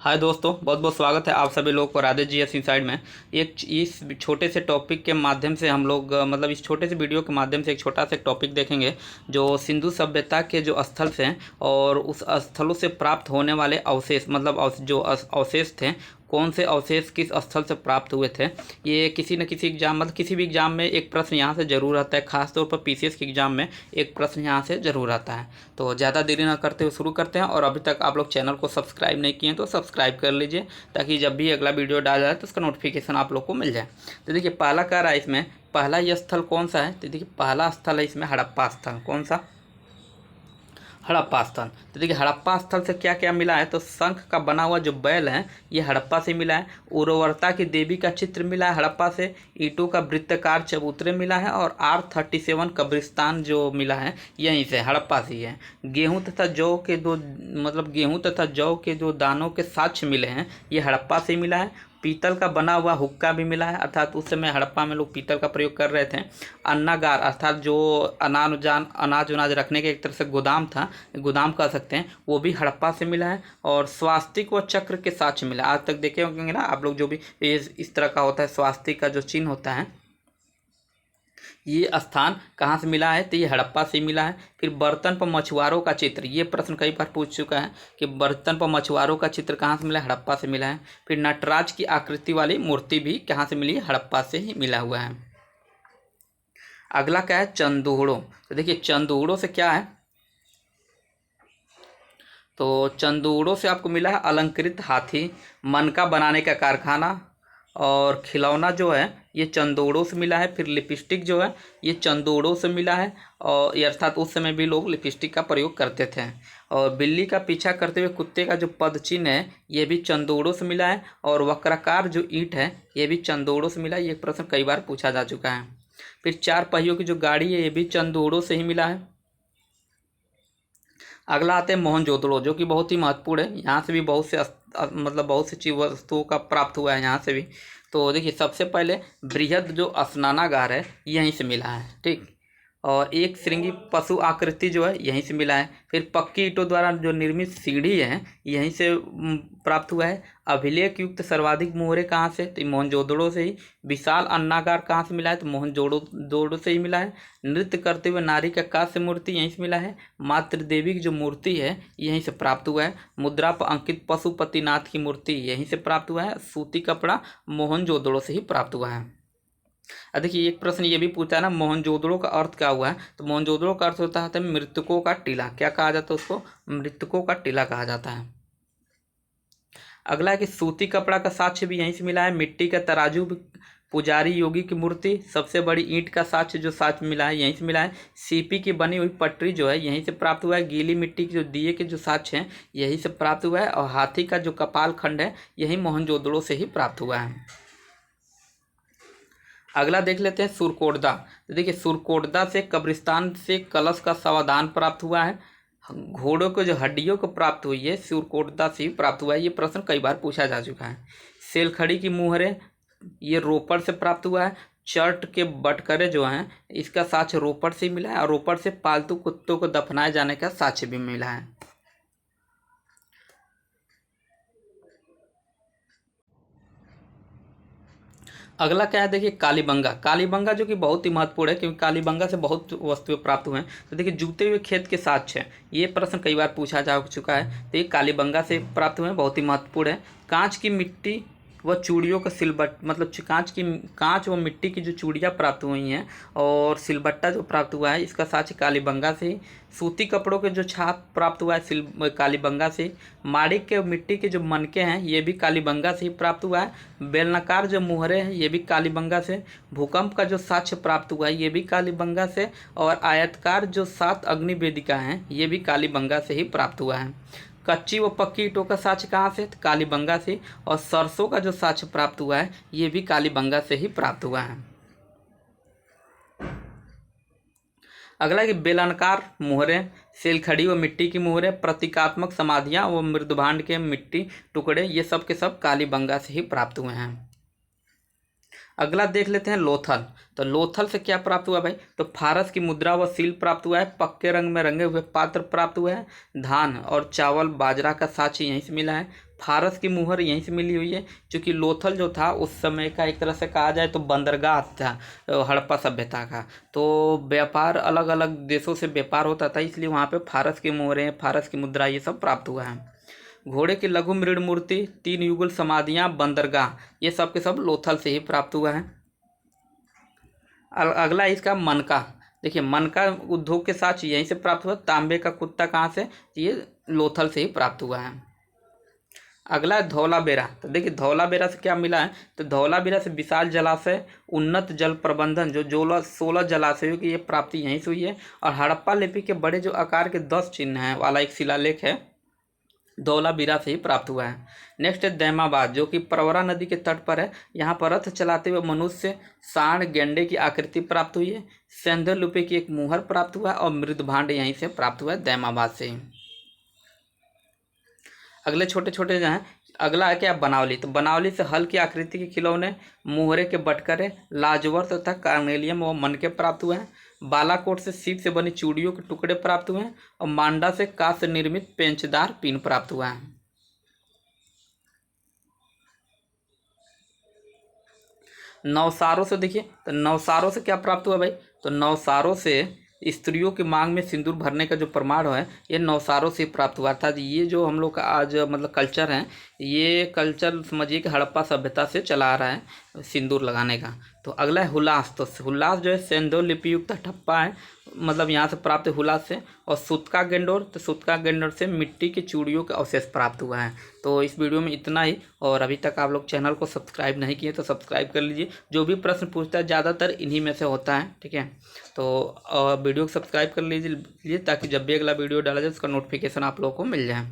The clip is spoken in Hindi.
हाय दोस्तों, बहुत बहुत स्वागत है आप सभी लोग को राधे जी एस इनसाइड में। एक इस छोटे से टॉपिक के माध्यम से हम लोग मतलब इस छोटे से वीडियो के माध्यम से एक छोटा सा टॉपिक देखेंगे जो सिंधु सभ्यता के जो स्थल हैं और उस स्थलों से प्राप्त होने वाले अवशेष मतलब जो अवशेष थे, कौन से अवशेष किस स्थल से प्राप्त हुए थे। ये किसी न किसी एग्जाम मतलब किसी भी एग्जाम में एक प्रश्न यहाँ से जरूर आता है, खासतौर पर पीसीएस के एग्जाम में एक प्रश्न यहाँ से जरूर आता है। तो ज़्यादा देरी ना करते हुए शुरू करते हैं। और अभी तक आप लोग चैनल को सब्सक्राइब नहीं किए हैं तो सब्सक्राइब कर लीजिए, ताकि जब भी अगला वीडियो डाला जाए तो उसका नोटिफिकेशन आप लोग को मिल जाए। तो देखिए पहला कह रहा है इसमें, पहला ये स्थल कौन सा है। तो देखिए पहला स्थल है इसमें हड़प्पा स्थल। कौन सा? हड़प्पा स्थल। तो देखिए हड़प्पा स्थल से क्या क्या मिला है, तो शंख का बना हुआ जो बैल है ये हड़प्पा से मिला है। उर्वरता की देवी का चित्र मिला है हड़प्पा से। ईंटों का वृत्ताकार चबूतरे मिला है। और R37 कब्रिस्तान जो मिला है यहीं से हड़प्पा से ही है। गेहूं तथा जौ के दो मतलब गेहूं तथा जौ के जो दानों के साक्ष्य मिले हैं ये हड़प्पा से मिला है। पीतल का बना हुआ हुक्का भी मिला है, अर्थात उस समय हड़प्पा में लोग पीतल का प्रयोग कर रहे थे। अन्नागार अर्थात जो अनाज उनाज रखने के एक तरह से गोदाम था, गोदाम कह सकते हैं, वो भी हड़प्पा से मिला है। और स्वास्तिक व चक्र के साक्ष्य मिला। आज तक देखे होंगे ना आप लोग, जो भी इस तरह का होता है स्वास्तिक का जो चिन्ह होता है, ये स्थान कहाँ से मिला है, तो ये हड़प्पा से मिला है। फिर बर्तन पर मछुआरों का चित्र, ये प्रश्न कई बार पूछ चुका है कि बर्तन पर मछुआरों का चित्र कहाँ से मिला है, हड़प्पा से मिला है। फिर नटराज की आकृति वाली मूर्ति भी कहाँ से मिली है, हड़प्पा से ही मिला हुआ है। अगला क्या है, चंदूड़ों। तो देखिए चंदूड़ों से क्या है, तो चंदूड़ों से आपको मिला है अलंकृत हाथी, मनका बनाने का कारखाना और खिलौना जो है ये चंदोड़ों से मिला है। फिर लिपस्टिक जो है ये चंदोड़ों से मिला है, और ये अर्थात उस समय भी लोग लिपस्टिक का प्रयोग करते थे। और बिल्ली का पीछा करते हुए कुत्ते का जो पद चिन्ह है ये भी चंदोड़ों से मिला है। और वक्राकार जो ईंट है ये भी चंदोड़ों से मिला है। ये प्रश्न कई बार पूछा जा चुका है। फिर 4 पहियों की जो गाड़ी है ये भी चंदोड़ों से ही मिला है। अगला आते हैं मोहनजोदड़ो, जो कि बहुत ही महत्वपूर्ण है। यहाँ से भी बहुत से मतलब बहुत सी चीज वस्तुओं का प्राप्त हुआ है यहाँ से भी। तो देखिए सबसे पहले बृहद जो स्नानागार है यहीं से मिला है, ठीक। और एक श्रृंगी पशु आकृति जो है यहीं से मिला है। फिर पक्की ईंटों द्वारा जो निर्मित सीढ़ी है यहीं से प्राप्त हुआ है। अभिलेख युक्त सर्वाधिक मोहरे कहाँ से, तो मोहनजोदड़ो से ही। विशाल अन्नागार कहाँ से मिला है, तो मोहनजोदड़ो से ही मिला है। नृत्य करते हुए नारी का कांस्य मूर्ति यहीं से मिला है। मातृ देवी की जो मूर्ति है यहीं से प्राप्त हुआ है। मुद्रा पर अंकित पशुपतिनाथ की मूर्ति यहीं से प्राप्त हुआ है। सूती कपड़ा मोहनजोदड़ो से ही प्राप्त हुआ है। देखिए एक प्रश्न ये भी पूछा है ना, मोहनजोदड़ो का अर्थ क्या हुआ है, तो मोहनजोदड़ो का अर्थ होता है मृतकों का टीला। क्या कहा जाता है उसको, मृतकों का टीला कहा जाता है। अगला है कि सूती कपड़ा का साक्ष्य भी यहीं से मिला है। मिट्टी का तराजू, पुजारी योगी की मूर्ति, सबसे बड़ी ईंट का साक्ष्य जो साक्ष्य मिला है यहीं से मिला है। सीपी की बनी हुई पटरी जो है यहीं से प्राप्त हुआ है। गीली मिट्टी के जो दिए के जो साक्ष्य हैं यहीं से प्राप्त हुआ है। और हाथी का जो कपाल खंड है यही मोहनजोदड़ो से ही प्राप्त हुआ है। अगला देख लेते हैं सुरकोटदा। तो देखिए सुरकोटदा से कब्रिस्तान से कलश का समाधान प्राप्त हुआ है। घोड़ों को जो हड्डियों को प्राप्त हुई है सुरकोटदा से ही प्राप्त हुआ है। ये प्रश्न कई बार पूछा जा चुका है। सेलखड़ी की मुहरें ये रोपड़ से प्राप्त हुआ है। चर्ट के बटकरे जो हैं इसका साक्ष्य रोपड़ से ही मिला है। और रोपड़ से पालतू कुत्तों को दफनाए जाने का साक्ष्य भी मिला है। अगला क्या है, देखिए कालीबंगा। कालीबंगा जो कि बहुत ही महत्वपूर्ण है, क्योंकि कालीबंगा से बहुत वस्तुएं प्राप्त हुए हैं। तो देखिए जूते हुए खेत के साक्ष्य है, ये प्रश्न कई बार पूछा जा चुका है। तो ये कालीबंगा से प्राप्त हुए हैं, बहुत ही महत्वपूर्ण है। कांच की मिट्टी व चूड़ियों का सिलबट मतलब कांच व मिट्टी की जो चूड़ियाँ प्राप्त हुई हैं और सिलबट्टा जो प्राप्त हुआ है इसका साक्ष्य कालीबंगा से ही। सूती कपड़ों के जो छाप प्राप्त हुआ है कालीबंगा से। माड़िक के मिट्टी के जो मनके हैं ये भी कालीबंगा से ही प्राप्त हुआ है। बेलनाकार जो मुहरे हैं ये भी कालीबंगा से। भूकंप का जो साक्ष्य प्राप्त हुआ है ये भी कालीबंगा से। और आयतकार जो 7 अग्नि वेदिका हैं ये भी कालीबंगा से ही प्राप्त हुआ है। कच्ची व पक्की ईंटों का साक्ष्य कहाँ से, कालीबंगा से। और सरसों का जो साक्ष्य प्राप्त हुआ है ये भी कालीबंगा से ही प्राप्त हुआ है। अगला कि बेलनाकार मुहरें, सेलखड़ी व मिट्टी की मुहरें, प्रतीकात्मक समाधियाँ व मृदभांड के मिट्टी टुकड़े, ये सब के सब कालीबंगा से ही प्राप्त हुए हैं। अगला देख लेते हैं लोथल। तो लोथल से क्या प्राप्त हुआ भाई, तो फारस की मुद्रा व सील प्राप्त हुआ है, पक्के रंग में रंगे हुए पात्र प्राप्त हुए हैं, धान और चावल बाजरा का साची यहीं से मिला है, फारस की मुहर यहीं से मिली हुई है। क्योंकि लोथल जो था उस समय का एक तरह से कहा जाए तो बंदरगाह था हड़प्पा सभ्यता का। तो व्यापार अलग अलग देशों से व्यापार होता था, इसलिए वहाँ पे फारस की मुहरें, फारस की मुद्रा ये सब प्राप्त हुआ है। घोड़े की लघु मृण मूर्ति, 3 युगल समाधियाँ, बंदरगाह, ये सब के सब लोथल से ही प्राप्त हुआ है। अगला इसका मनका। देखिए मनका उद्योग के साथ यहीं से प्राप्त हुआ। तांबे का कुत्ता कहाँ से, ये लोथल से ही प्राप्त हुआ है। अगला है धौलाबेरा। तो देखिए धौलाबेरा से क्या मिला है, तो धौलाबेरा से विशाल जलाशय, उन्नत जल प्रबंधन, जो 16 जलाशयों की ये प्राप्ति यहीं से हुई है। और हड़प्पा लिपि के बड़े जो आकार के 10 चिन्ह हैं वाला एक शिलालेख है, धौलाबीरा से ही प्राप्त हुआ है। नेक्स्ट है दैमाबाद, जो कि प्रवरा नदी के तट पर है। यहाँ पर रथ चलाते हुए मनुष्य, सांड, गेंडे की आकृति प्राप्त हुई है। सेंधर लिपि की एक मुहर प्राप्त हुआ है और मृदभांड यहीं से प्राप्त हुआ है, दैमाबाद से ही। अगले छोटे छोटे जो हैं, अगला है क्या, बनावली। तो बनावली से हल की आकृति के खिलौने, मुहरे के बटकरे, लाजवर तथा कार्नेलियम व मनके प्राप्त हुए हैं। बालाकोट से सीप से बनी चूड़ियों के टुकड़े प्राप्त हुए हैं और मांडा से कांच से निर्मित पेंचदार पिन प्राप्त हुआ है। नवसारों से देखिए, तो नवसारों से क्या प्राप्त हुआ भाई, तो नवसारों से स्त्रियों की मांग में सिंदूर भरने का जो प्रमाण है ये नवसारों से प्राप्त हुआ। अर्थात ये जो हम लोग का आज मतलब कल्चर है, ये कल्चर समझिए कि हड़प्पा सभ्यता से चला आ रहा है सिंदूर लगाने का। तो अगला है हुलास। तो हुलास जो है सेंधो लिपि युक्त ठप्पा है, मतलब यहाँ से प्राप्त है हुलास से। और सुतका गेंडोर, तो सुतका गेंडोर से मिट्टी की चूड़ियों के अवशेष प्राप्त हुआ है। तो इस वीडियो में इतना ही। और अभी तक आप लोग चैनल को सब्सक्राइब नहीं किए तो सब्सक्राइब कर लीजिए। जो भी प्रश्न पूछता है ज़्यादातर इन्हीं में से होता है, ठीक है। तो वीडियो को सब्सक्राइब कर लीजिए ताकि जब भी अगला वीडियो डाला जाए उसका नोटिफिकेशन आप लोगों को मिल जाए।